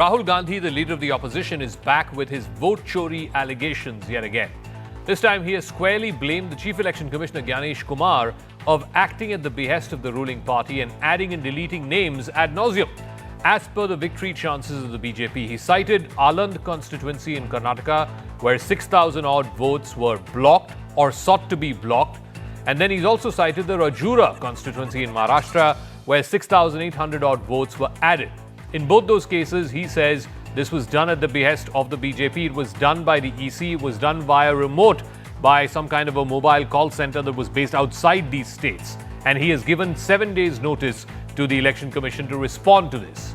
Rahul Gandhi, the leader of the opposition, is back with his vote chori allegations yet again. This time he has squarely blamed the Chief Election Commissioner Gyanesh Kumar of acting at the behest of the ruling party and adding and deleting names ad nauseum. As per the victory chances of the BJP, he cited Aland constituency in Karnataka, where 6,000 odd votes were blocked or sought to be blocked. And then he's also cited the Rajura constituency in Maharashtra, where 6,800 odd votes were added. In both those cases, he says this was done at the behest of the BJP. It was done by the EC. It was done via remote by some kind of a mobile call center that was based outside these states. And he has given 7 days notice to the Election Commission to respond to this.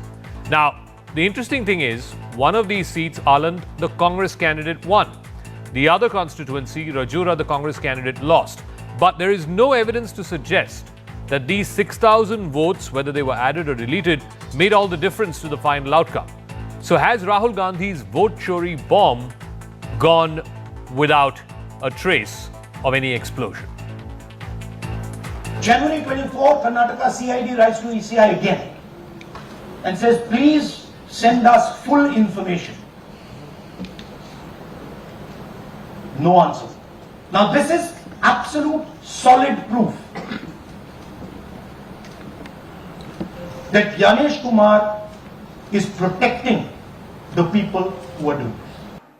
Now, the interesting thing is, one of these seats, Aland, the Congress candidate won. The other constituency, Rajura, the Congress candidate lost. But there is no evidence to suggest that these 6,000 votes, whether they were added or deleted, made all the difference to the final outcome. So has Rahul Gandhi's vote chori bomb gone without a trace of any explosion? January 24, Karnataka CID writes to ECI again and says, please send us full information. No answer. Now this is absolute solid proof that Gyanesh Kumar is protecting the people who are doing this.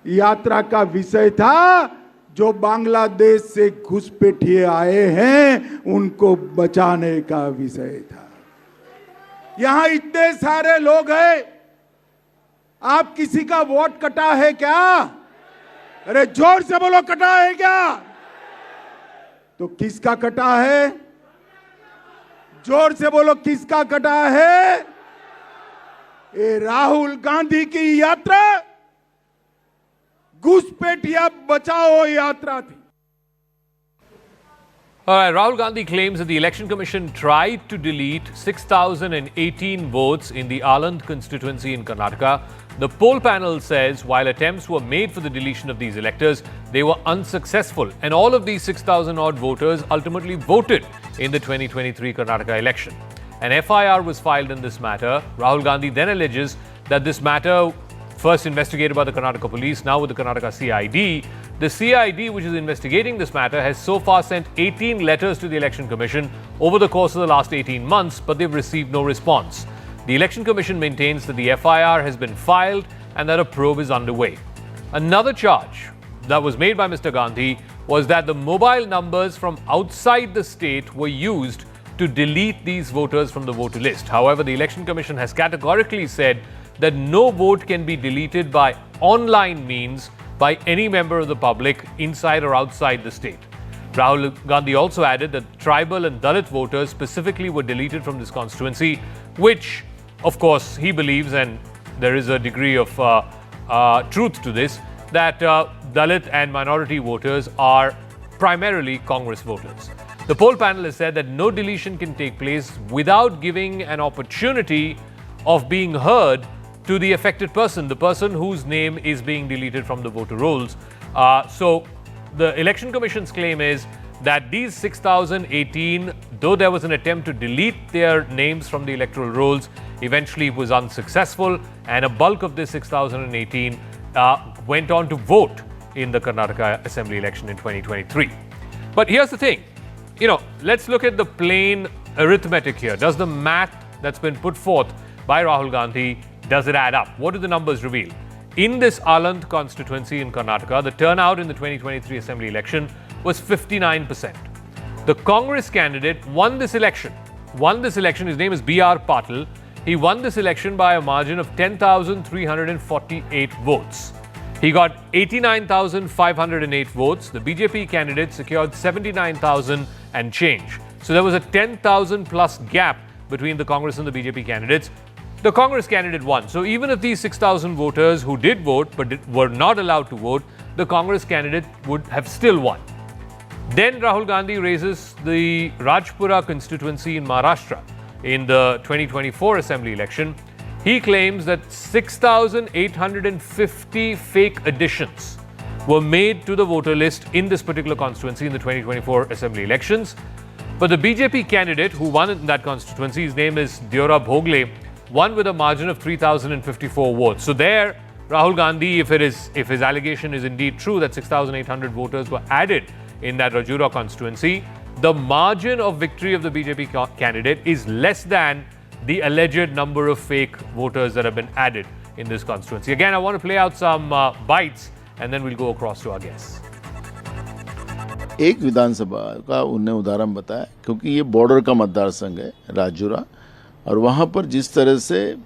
यात्रा का विषय था जो बांग्लादेश से घुसपैठिए आए हैं उनको बचाने का विषय था। यहां इतने सारे लोग हैं, आप किसी का वोट कटा है क्या? अरे जोर से बोलो, कटा है क्या? तो किसका कटा है? जोर से बोलो, किसका कटा है? ये राहुल गांधी की यात्रा घुसपैठिया बचाओ यात्रा थी। Rahul Gandhi claims that the Election Commission tried to delete 6,018 votes in the Aland constituency in Karnataka. The poll panel says while attempts were made for the deletion of these electors, they were unsuccessful, and all of these 6,000 odd voters ultimately voted in the 2023 Karnataka election. An FIR was filed in this matter. Rahul Gandhi then alleges that this matter, first investigated by the Karnataka police, now with the Karnataka CID. The CID, which is investigating this matter, has so far sent 18 letters to the Election Commission over the course of the last 18 months, but they've received no response. The Election Commission maintains that the FIR has been filed and that a probe is underway. Another charge that was made by Mr. Gandhi was that the mobile numbers from outside the state were used to delete these voters from the voter list. However, the Election Commission has categorically said that no vote can be deleted by online means by any member of the public inside or outside the state. Rahul Gandhi also added that tribal and Dalit voters specifically were deleted from this constituency, which, of course, he believes, and there is a degree of truth to this, that Dalit and minority voters are primarily Congress voters. The poll panel has said that no deletion can take place without giving an opportunity of being heard to the affected person, the person whose name is being deleted from the voter rolls. So the Election Commission's claim is that these 6,018, though there was an attempt to delete their names from the electoral rolls, eventually was unsuccessful, and a bulk of this 6,018 went on to vote in the Karnataka Assembly election in 2023. But here's the thing, let's look at the plain arithmetic here. Does the math that's been put forth by Rahul Gandhi, does it add up? What do the numbers reveal? In this Aland constituency in Karnataka, the turnout in the 2023 Assembly election was 59%. The Congress candidate won this election. His name is B.R. Patil. He won this election by a margin of 10,348 votes. He got 89,508 votes. The BJP candidate secured 79,000 and change. So there was a 10,000 plus gap between the Congress and the BJP candidates. The Congress candidate won. So even if these 6,000 voters who did vote but were not allowed to vote, the Congress candidate would have still won. Then Rahul Gandhi raises the Rajpura constituency in Maharashtra in the 2024 Assembly election. He claims that 6,850 fake additions were made to the voter list in this particular constituency in the 2024 Assembly elections. But the BJP candidate who won in that constituency, his name is Deora Bhogle, won with a margin of 3,054 votes. So there, Rahul Gandhi, if his allegation is indeed true that 6,800 voters were added in that Rajura constituency, the margin of victory of the BJP candidate is less than the alleged number of fake voters that have been added in this constituency. Again, I want to play out some bites and then we'll go across to our guests. एक विधानसभा का उन्हें उदाहरण बताया क्योंकि ये border का मतदार संघ है राजूरा, और वहाँ पर जिस तरह से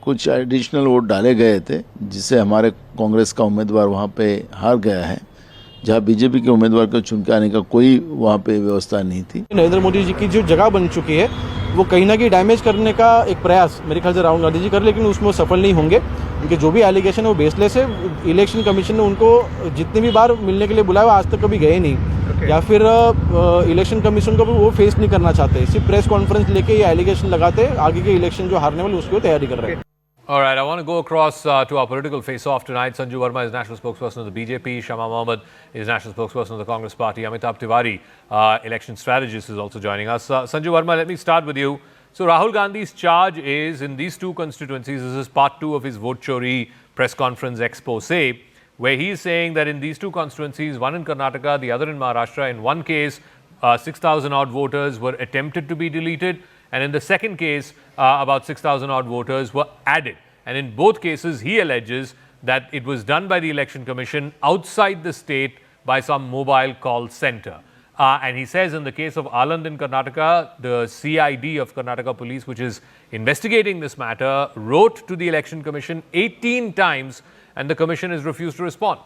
कुछ एडिशनल वोट डाले गए थे जिससे हमारे कांग्रेस का उम्मीदवार वहाँ पे हार गया है, जहाँ बीजेपी के उम्मीदवार को चुन के आने का कोई वहाँ पे व्यवस्था नहीं थी। नरेंद्र मोदी जी की जो जगह बन चुकी है वो कहीं ना कहीं डैमेज करने का एक प्रयास मेरे ख्याल से राहुल गांधी जी कर, लेकिन उसमें सफल नहीं होंगे। उनके जो भी एलिगेशन है वो बेसलेस है। इलेक्शन कमीशन ने उनको जितनी भी बार मिलने के लिए बुलाया आज तक कभी गए नहीं, या फिर इलेक्शन कमीशन को भी वो फेस नहीं करना चाहते, सिर्फ प्रेस कॉन्फ्रेंस लेके ये एलिगेशन लगाते आगे के इलेक्शन जो हारने वाले उसकी तैयारी कर रहे हैं। All right, I want to go across to our political face-off tonight. Sanju Verma is national spokesperson of the BJP. Shama Mohammed is national spokesperson of the Congress Party. Amitabh Tiwari, election strategist, is also joining us. Sanju Verma, let me start with you. So Rahul Gandhi's charge is in these two constituencies. This is part 2 of his vote Chori press conference expose, where he is saying that in these two constituencies, one in Karnataka, the other in Maharashtra, in one case, 6,000 odd voters were attempted to be deleted. And in the second case, about 6,000 odd voters were added. And in both cases, he alleges that it was done by the Election Commission outside the state by some mobile call center. And he says in the case of Aland in Karnataka, the CID of Karnataka Police, which is investigating this matter, wrote to the Election Commission 18 times and the Commission has refused to respond.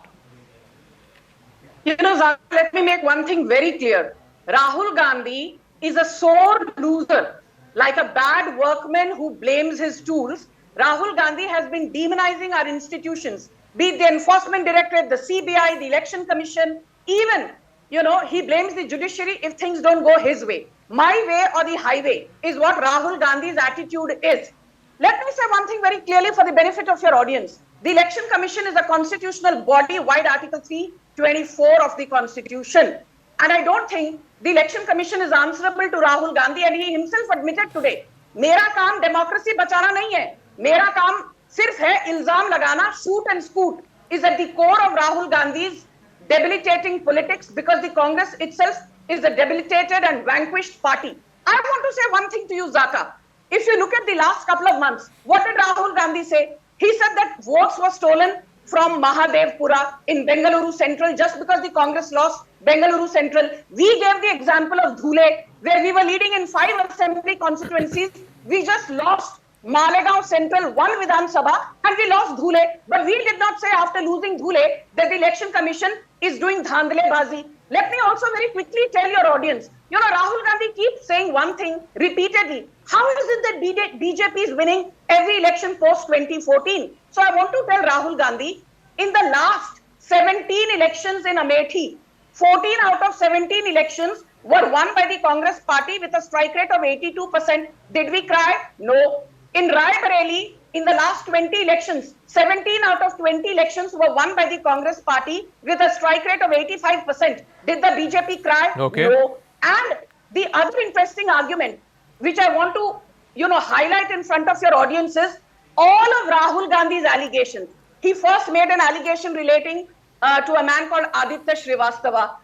You know, Zakka, let me make one thing very clear. Rahul Gandhi is a sore loser. Like a bad workman who blames his tools, Rahul Gandhi has been demonizing our institutions, be it the Enforcement Directorate, the CBI, the Election Commission, even, you know, he blames the judiciary if things don't go his way. My way or the highway is what Rahul Gandhi's attitude is. Let me say one thing very clearly for the benefit of your audience. The Election Commission is a constitutional body, wide Article 324 of the Constitution. And I don't think the Election Commission is answerable to Rahul Gandhi, and he himself admitted today, मेरा काम democracy बचाना नहीं है, मेरा काम सिर्फ है इल्जाम लगाना, shoot and scoot is at the core of Rahul Gandhi's debilitating politics, because the Congress itself is a debilitated and vanquished party. I want to say one thing to you, Zakka. If you look at the last couple of months, what did Rahul Gandhi say? He said that votes were stolen from Mahadevpura in Bengaluru Central just because the Congress lost Bengaluru Central. We gave the example of Dhule, where we were leading in 5 assembly constituencies. We just lost Malegaon Central, 1 Vidhan Sabha, and we lost Dhule. But we did not say after losing Dhule that the Election Commission is doing dhandlebazi. Let me also very quickly tell your audience, you know, Rahul Gandhi keeps saying one thing repeatedly. How is it that BJP is winning every election post 2014? So I want to tell Rahul Gandhi, in the last 17 elections in Amethi, 14 out of 17 elections were won by the Congress party with a strike rate of 82%. Did we cry? No. In Raebareli, in the last 20 elections, 17 out of 20 elections were won by the Congress party with a strike rate of 85%. Did the BJP cry? Okay. No. And the other interesting argument, which I want to, you know, highlight in front of your audience is all of Rahul Gandhi's allegations. He first made an allegation relating to a man called Aditya Srivastava.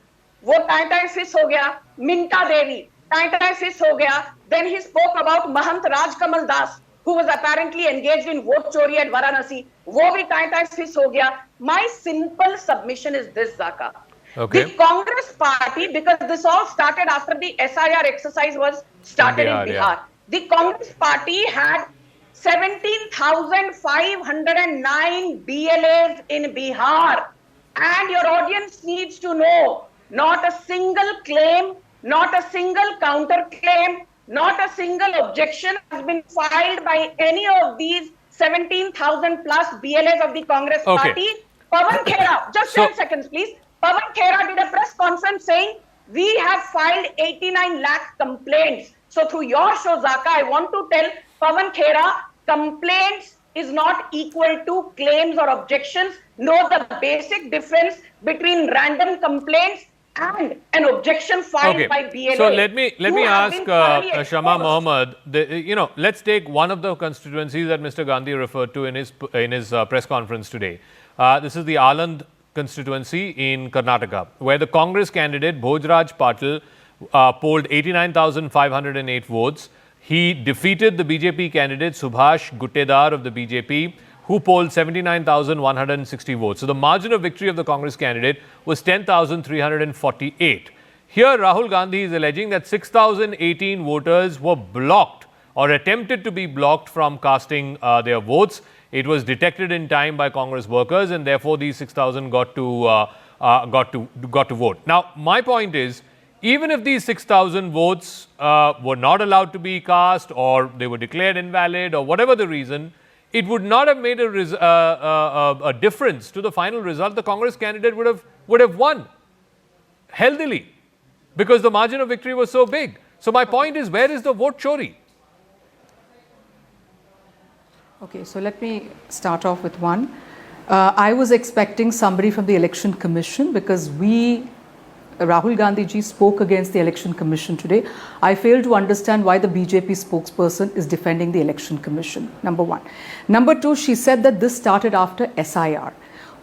वो time फिस हो गया, मिंटा देवी time फिस हो गया. Then he spoke about Mahant Rajkamal Das, who was apparently engaged in vote chori at Varanasi. वो भी time फिस हो गया. My simple submission is this, Zakka. Okay. The Congress party, because this all started after the SIR exercise was started in Bihar. Yeah. The Congress party had 17,509 BLAs in Bihar. And your audience needs to know, not a single claim, not a single counter claim, not a single objection has been filed by any of these 17,000 plus BLAs of the Congress party. Pawan Khera, just 10 seconds please. Pawan Khera did a press conference saying, we have filed 89 lakh complaints. So through your show, Zakka, I want to tell Pawan Khera, complaints is not equal to claims or objections. Know the basic difference between random complaints and an objection filed by BLA. So let me ask Shama Mohammed. Mohammed. Let's take one of the constituencies that Mr. Gandhi referred to in his press conference today. This is the Aland constituency in Karnataka, where the Congress candidate Bhojraj Patil polled 89,508 votes. He defeated the BJP candidate Subhash Guttedar of the BJP, who polled 79,160 votes. So the margin of victory of the Congress candidate was 10,348. Here, Rahul Gandhi is alleging that 6,018 voters were blocked or attempted to be blocked from casting their votes. It was detected in time by Congress workers, and therefore these 6,000 got to vote. Now, my point is, even if these 6,000 votes were not allowed to be cast, or they were declared invalid, or whatever the reason, it would not have made a difference to the final result. The Congress candidate would have won healthily, because the margin of victory was so big. So my point is, where is the vote chori? Okay, so let me start off with one. I was expecting somebody from the Election Commission, because Rahul Gandhi ji spoke against the Election Commission today. I fail to understand why the BJP spokesperson is defending the Election Commission, number one. Number two, she said that this started after SIR.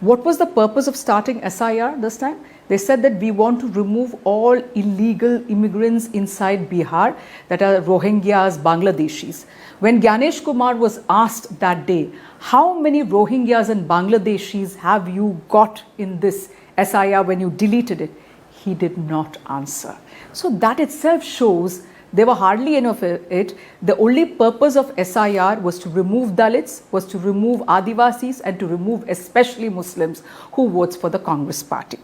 What was the purpose of starting SIR this time? They said that we want to remove all illegal immigrants inside Bihar, that are Rohingyas, Bangladeshis. When Gyanesh Kumar was asked that day, how many Rohingyas and Bangladeshis have you got in this SIR when you deleted it? He did not answer. So that itself shows there were hardly any of it. The only purpose of SIR was to remove Dalits, was to remove Adivasis, and to remove especially Muslims who votes for the Congress party.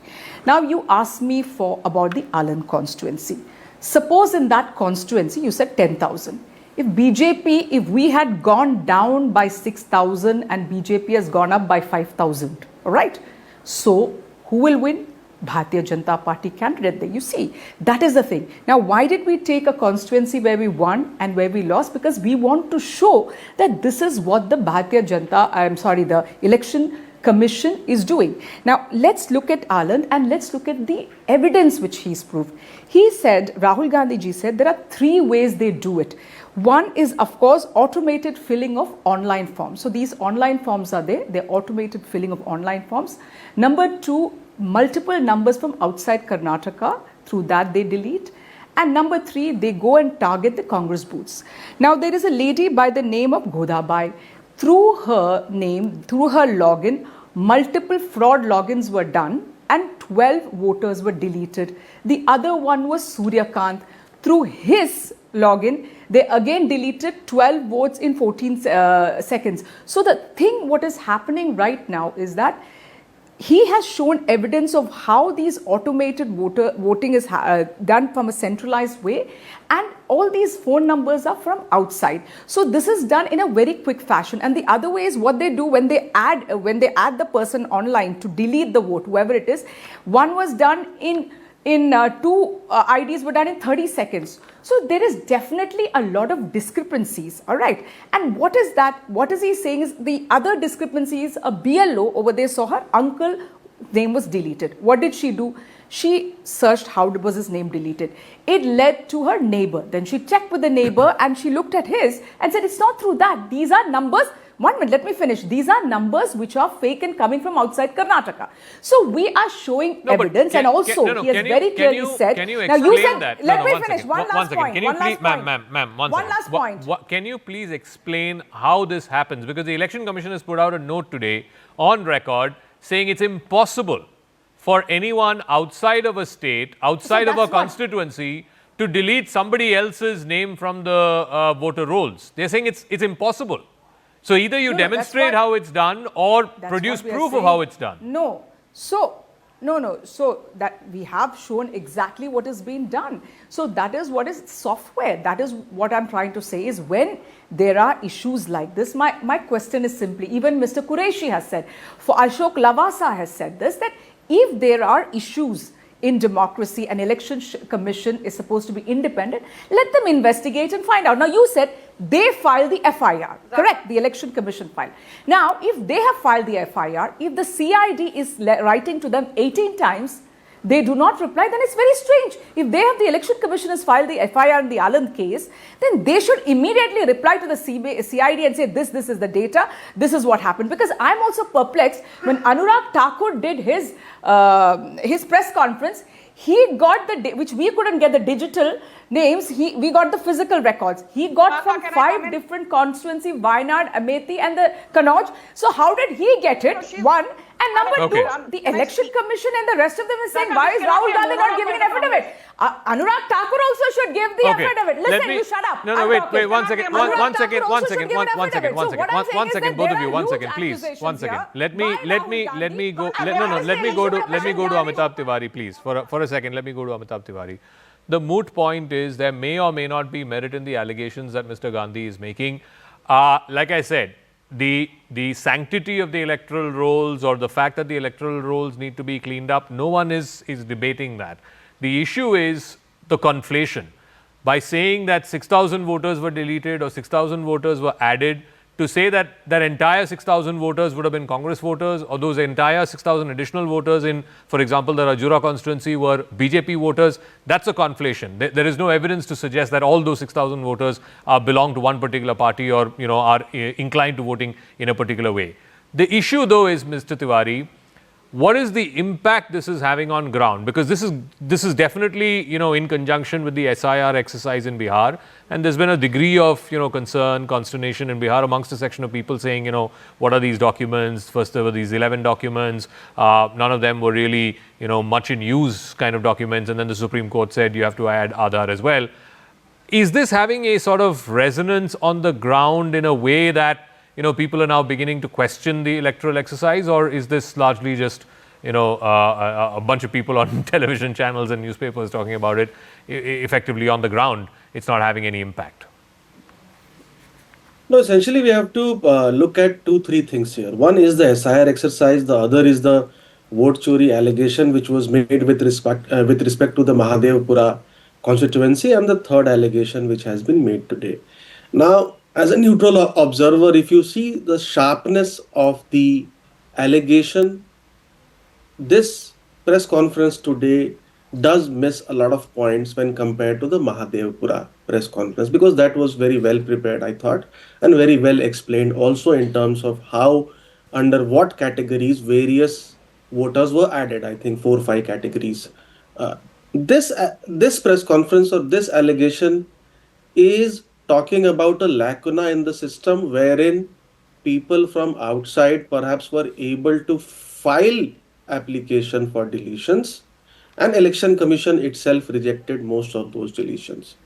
Now you asked me about the Aland constituency. Suppose in that constituency you said 10,000. If we had gone down by 6,000 and BJP has gone up by 5,000, all right? So who will win? Bharatiya Janata Party candidate there. You see, that is the thing. Now, why did we take a constituency where we won and where we lost? Because we want to show that this is what the the Election Commission is doing. Now, let's look at Aland and let's look at the evidence which he's proved. He said, Rahul Gandhi ji said, there are three ways they do it. One is, of course, automated filling of online forms. So these online forms are there. They're automated filling of online forms. Number two, multiple numbers from outside Karnataka. Through that they delete. And number three, they go and target the Congress booths. Now there is a lady by the name of Godabai. Through her name, through her login, multiple fraud logins were done and 12 voters were deleted. The other one was Suryakant. Through his login, they again deleted 12 votes in 14 seconds. So the thing what is happening right now is that he has shown evidence of how these automated voting is done from a centralized way, and all these phone numbers are from outside. So this is done in a very quick fashion. And the other way is what they do when they add the person online to delete the vote, whoever it is. One was done in two IDs were done in 30 seconds. So there is definitely a lot of discrepancies, all right. And what is that? What is he saying is the other discrepancies, a BLO over there saw her uncle name was deleted. What did she do? She searched how was his name deleted. It led to her neighbor. Then she checked with the neighbor and she looked at his and said, it's not through that. These are numbers. 1 minute, let me finish. These are numbers which are fake and coming from outside Karnataka. So we are showing evidence, and also he has very clearly said. Can you explain that? Let me finish. One last point. Can you please, ma'am, one last point. Can you please explain how this happens? Because the Election Commission has put out a note today on record saying it's impossible for anyone outside of a state, outside of a constituency, to delete somebody else's name from the voter rolls. They're saying it's impossible. So either you demonstrate how it's done or produce proof of how it's done. No. So that we have shown exactly what is being done. So that is what is software. That is what I'm trying to say is when there are issues like this, my question is simply, even Mr. Qureshi has said, for Ashok Lavasa has said this, that if there are issues in democracy, an election commission is supposed to be independent, let them investigate and find out. Now you said they filed the FIR, correct? The election commission filed. Now if they have filed the FIR, if the CID is writing to them 18 times, they do not reply, then it's very strange. If they have, the Election Commission has filed the FIR in the Aland case, then they should immediately reply to the CID and say, this is the data, this is what happened. Because I'm also perplexed when Anurag Thakur did his press conference. He got which we couldn't get the digital names, we got the physical records. He got from 5 different constituencies, Wayanad, Amethi and the Kannauj. So how did he get it? One. And number two, the Election Commission and the rest of them is saying, why is Rahul Gandhi not giving an affidavit? Anurag Thakur also should give the affidavit. Listen, you shut up. No, wait, one second, one second, both of you, one second, please, one second. Let me go to Amitabh Tiwari, please, for a second. Let me go to Amitabh Tiwari. The moot point is there may or may not be merit in the allegations that Mr. Gandhi is making. Like I said, the sanctity of the electoral rolls or the fact that the electoral rolls need to be cleaned up, no one is debating that. The issue is the conflation. By saying that 6,000 voters were deleted or 6,000 voters were added, to say that that entire 6,000 voters would have been Congress voters, or those entire 6,000 additional voters in, for example, the Rajura constituency were BJP voters, that's a conflation. There is no evidence to suggest that all those 6,000 voters belong to one particular party or are inclined to voting in a particular way. The issue, though, is, Mr. Tiwari, what is the impact this is having on ground? Because this is definitely, in conjunction with the SIR exercise in Bihar, and there's been a degree of, concern, consternation in Bihar amongst a section of people saying, what are these documents? First there were these 11 documents, none of them were really, much in use kind of documents, and then the Supreme Court said you have to add Aadhaar as well. Is this having a sort of resonance on the ground in a way that people are now beginning to question the electoral exercise, or is this largely just, a bunch of people on television channels and newspapers talking about it? Effectively on the ground, it's not having any impact. No, essentially we have to look at 2-3 things here. One is the SIR exercise, the other is the vote chori allegation which was made with respect to the Mahadevpura constituency, and the third allegation which has been made today. Now, as a neutral observer, if you see the sharpness of the allegation, this press conference today does miss a lot of points when compared to the Mahadevpura press conference, because that was very well prepared, I thought, and very well explained also in terms of how, under what categories various voters were added. I think 4 or 5 categories. This press conference or this allegation is talking about a lacuna in the system wherein people from outside perhaps were able to file application for deletions, and Election Commission itself rejected most of those deletions.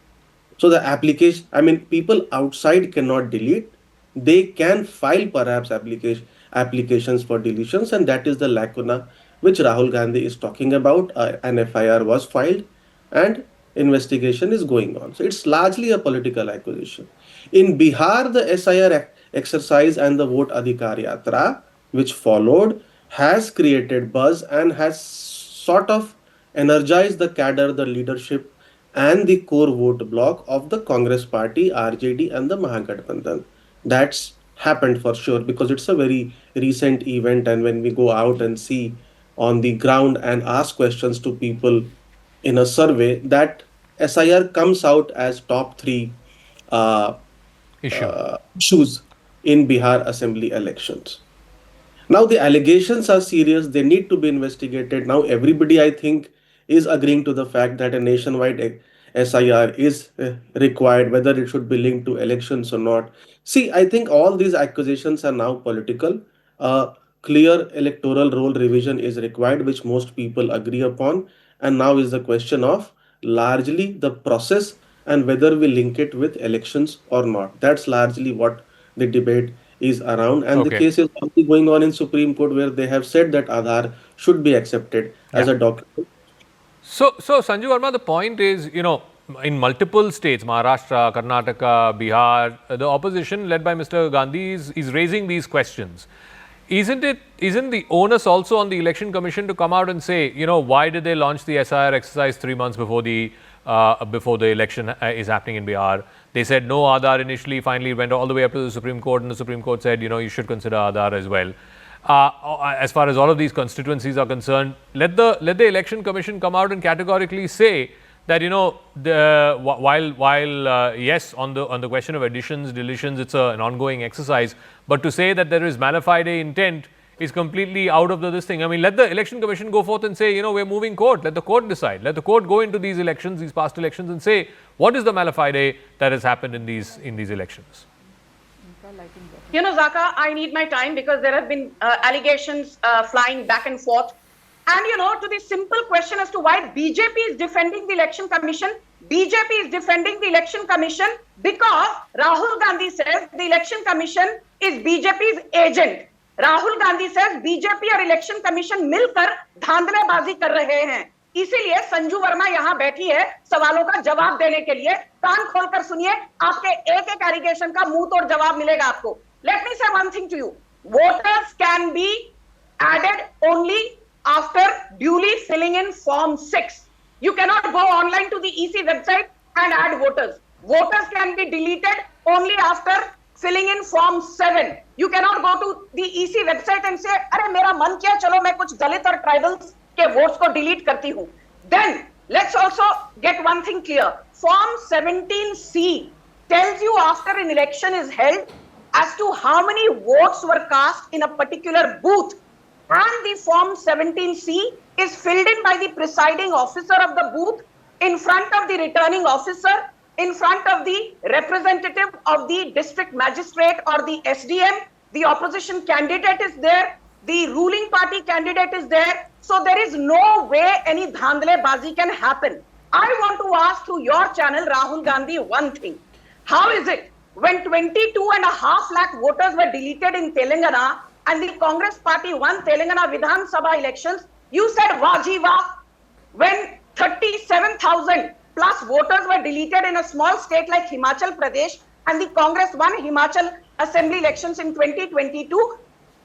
So the application, people outside cannot delete, they can file perhaps applications for deletions, and that is the lacuna which Rahul Gandhi is talking about. An FIR was filed and investigation is going on. So it's largely a political accusation. In Bihar, the SIR exercise and the vote Adhikar Yatra, which followed, has created buzz and has sort of energized the cadre, the leadership and the core vote block of the Congress party, RJD and the Mahagathbandhan. That's happened for sure, because it's a very recent event, and when we go out and see on the ground and ask questions to people in a survey, that SIR comes out as top 3 issues in Bihar assembly elections. Now the allegations are serious, they need to be investigated. Now everybody, I think, is agreeing to the fact that a nationwide SIR is required, whether it should be linked to elections or not. See, I think all these accusations are now political. Clear electoral roll revision is required, which most people agree upon. And now is the question of largely the process and whether we link it with elections or not. That's largely what the debate is around. And the case is already going on in Supreme Court, where they have said that Aadhaar should be accepted as a document. So Sanju Verma, the point is, in multiple states, Maharashtra, Karnataka, Bihar, the opposition led by Mr. Gandhi is raising these questions. Isn't the onus also on the Election Commission to come out and say, why did they launch the SIR exercise 3 months before the election is happening in Bihar? They said no Aadhaar initially, finally went all the way up to the Supreme Court, and the Supreme Court said, you should consider Aadhaar as well. as far as all of these constituencies are concerned, let the Election Commission come out and categorically say that, you know, while yes, on the question of additions, deletions, it's an ongoing exercise, but to say that there is mala fide intent is completely out of this thing. I mean, let the Election Commission go forth and say, you know, we're moving court. Let the court decide. Let the court go into these elections, these past elections, and say what is the mala fide that has happened in these elections. You know, Zakka, I need my time because there have been allegations flying back and forth. And, you know, to the simple question as to why BJP is defending the Election Commission, BJP is defending the Election Commission because Rahul Gandhi says the Election Commission is BJP's agent. Rahul Gandhi says BJP और Election Commission मिलकर धांधलेबाजी कर रहे हैं. इसीलिए संजू वर्मा यहाँ बैठी है सवालों का जवाब देने के लिए. कान खोलकर सुनिए, आपके एक एलिगेशन का मुंह तोड़ जवाब मिलेगा आपको. Let me say one thing to you. Voters can be added only after duly filling in Form 6. You cannot go online to the EC website and add voters. Voters can be deleted only after filling in Form 7. You cannot go to the EC website and say, अरे मेरा मन किया चलो मैं कुछ दलित और tribals के votes को डिलीट करती हूँ. Then let's also get one thing clear. Form 17C tells you after an election is held as to how many votes were cast in a particular booth. And the Form 17C is filled in by the presiding officer of the booth in front of the returning officer, in front of the representative of the district magistrate or the SDM. The opposition candidate is there. The ruling party candidate is there. So there is no way any dhandlebazi can happen. I want to ask through your channel, Rahul Gandhi, one thing. How is it when 22.5 lakh voters were deleted in Telangana and the Congress party won Telangana Vidhan Sabha elections, you said Wajiva. When 37,000 plus voters were deleted in a small state like Himachal Pradesh and the Congress won Himachal Assembly elections in 2022,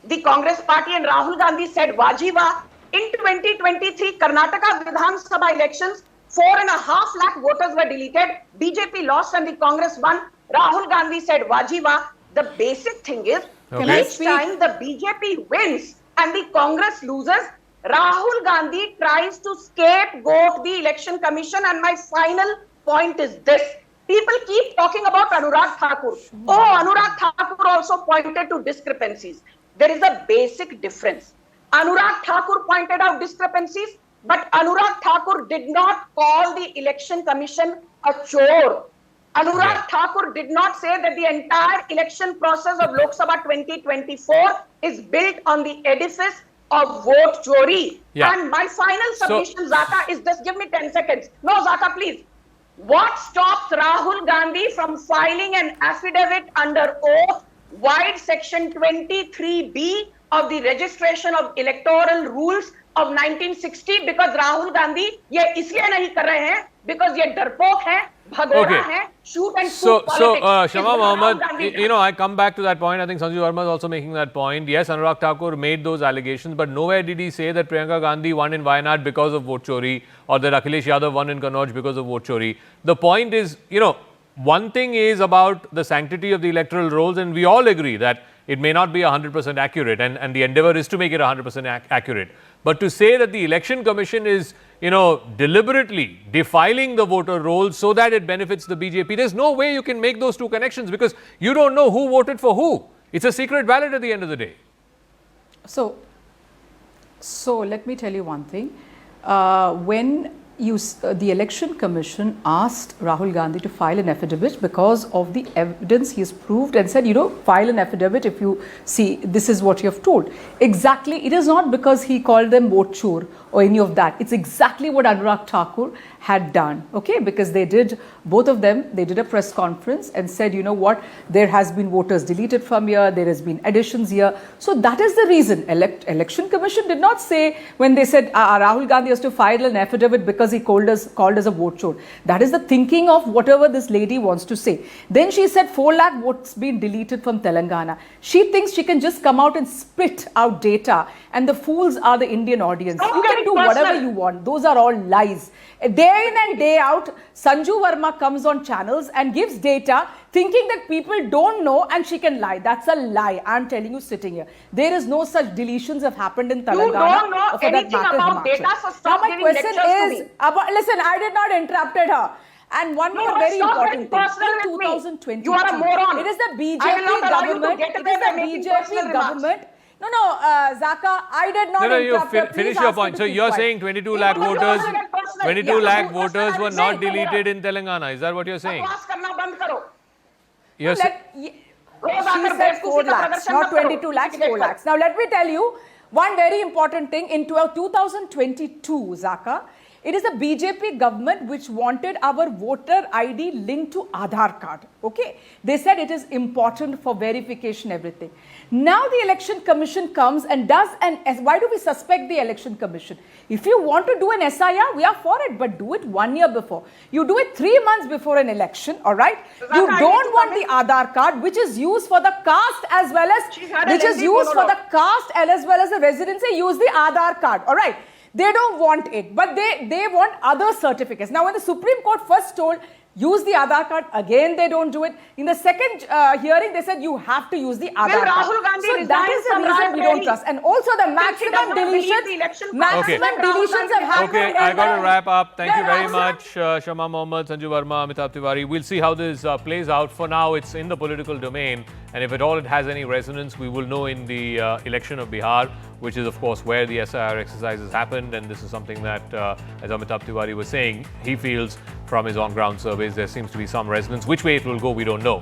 the Congress party and Rahul Gandhi said Wajiva. In 2023 Karnataka Vidhan Sabha elections, 4.5 lakh voters were deleted. BJP lost and the Congress won. Rahul Gandhi said Wajiva. The basic thing is, each time the BJP wins and the Congress loses, Rahul Gandhi tries to scapegoat the Election Commission. And my final point is this. People keep talking about Anurag Thakur. Oh, Anurag Thakur also pointed to discrepancies. There is a basic difference. Anurag Thakur pointed out discrepancies, but Anurag Thakur did not call the Election Commission a chore. Anurag Thakur did not say that the entire election process of Lok Sabha 2024 is built on the edifice of vote chori. And my final submission, Zakka, is just give me 10 seconds. No, Zakka, please. What stops Rahul Gandhi from filing an affidavit under oath via Section 23B of the Registration of Electoral Rules of 1960? Because Rahul Gandhi ये इसलिए नहीं कर रहे हैं because ये डरपोक हैं, भगोड़ा हैं, shoot and shoot politics. Shama Mohammed, you know, I come back to that point. I think Sanjeev Verma is also making that point. Yes, Anurag Thakur made those allegations, but nowhere did he say that Priyanka Gandhi won in Wayanad because of vote chori or that Akhilesh Yadav won in Kannauj because of vote chori. The point is, you know, one thing is about the sanctity of the electoral rolls, and we all agree that it may not be 100% accurate, and the endeavor is to make it 100% accurate. But to say that the Election Commission is, you know, deliberately defiling the voter rolls so that it benefits the BJP, there's no way you can make those two connections because you don't know who voted for who. It's a secret ballot at the end of the day. So let me tell you one thing. When the Election Commission asked Rahul Gandhi to file an affidavit because of the evidence he has proved and said, you know, file an affidavit if you see this is what you have told. Exactly, it is not because he called them vote chore or any of that. It's exactly what Anurag Thakur had done, okay? Because they did, both of them, they did a press conference and said, you know what, there has been voters deleted from here, there has been additions here. So that is the reason. Election Commission did not say when they said Rahul Gandhi has to file an affidavit because he called us a vote chore. That is the thinking of whatever this lady wants to say. Then she said 4 lakh votes been deleted from Telangana. She thinks she can just come out and spit out data and the fools are the Indian audience. You can do whatever you want. Those are all lies. There day in and day out, Sanju Verma comes on channels and gives data thinking that people don't know and she can lie. That's a lie. I'm telling you sitting here. There is no such deletions have happened in Telangana. You don't know or for that anything matter, about Himachal. data, so Now stop my giving question lectures to is, me. listen, I did not interrupted her. And one more very stop important getting thing. personal In with me. 2022, You are a moron. it is the I BJP will not allow you to government. get It away is by the making BJP personal remarks. government. No, Zakka, I did not No, you interrupt her. Please finish ask your her point. to So keep you're quiet. saying 22 lakh You don't voters, want to get personal. 22 Yeah, lakh you voters personal were say, not Kumar. deleted in Telangana. Is that what you're saying? बकवास करना बंद करो. You're She आकर said बेवकूफी 4 का lakhs, प्रदर्शन not मत करो, 22 lakhs, किसी के 4 पर. lakhs. Now let me tell you one very important thing. In 2022, Zakka, it is the BJP government which wanted our voter ID linked to Aadhaar card. Okay, they said it is important for verification, everything. Now the election commission comes and does why do we suspect the election commission? If you want to do an SIR, we are for it, but do it 1 year before. You do it 3 months before an election, all right? You don't want the Aadhaar card, which is used for the caste as well as, which is used for the caste as well as the residency, use the Aadhaar card, all right? They don't want it, but they want other certificates. Now, when the Supreme Court first told, use the Aadhaar card, again they don't do it. In the second hearing, they said you have to use the Aadhaar card. Rahul Gandhi So that is the resigned reason from we don't Raebareli. trust. And also the maximum deletions have happened. Okay, I got to wrap up. Thank you very Rahul- much, Shama Mohammed, Sanju Verma, Amitabh Tiwari. We'll see how this plays out. For now, it's in the political domain. And if at all it has any resonance, we will know in the election of Bihar, which is, of course, where the SIR exercises happened. And this is something that, as Amitabh Tiwari was saying, he feels from his on-ground surveys, there seems to be some resonance. Which way it will go, we don't know.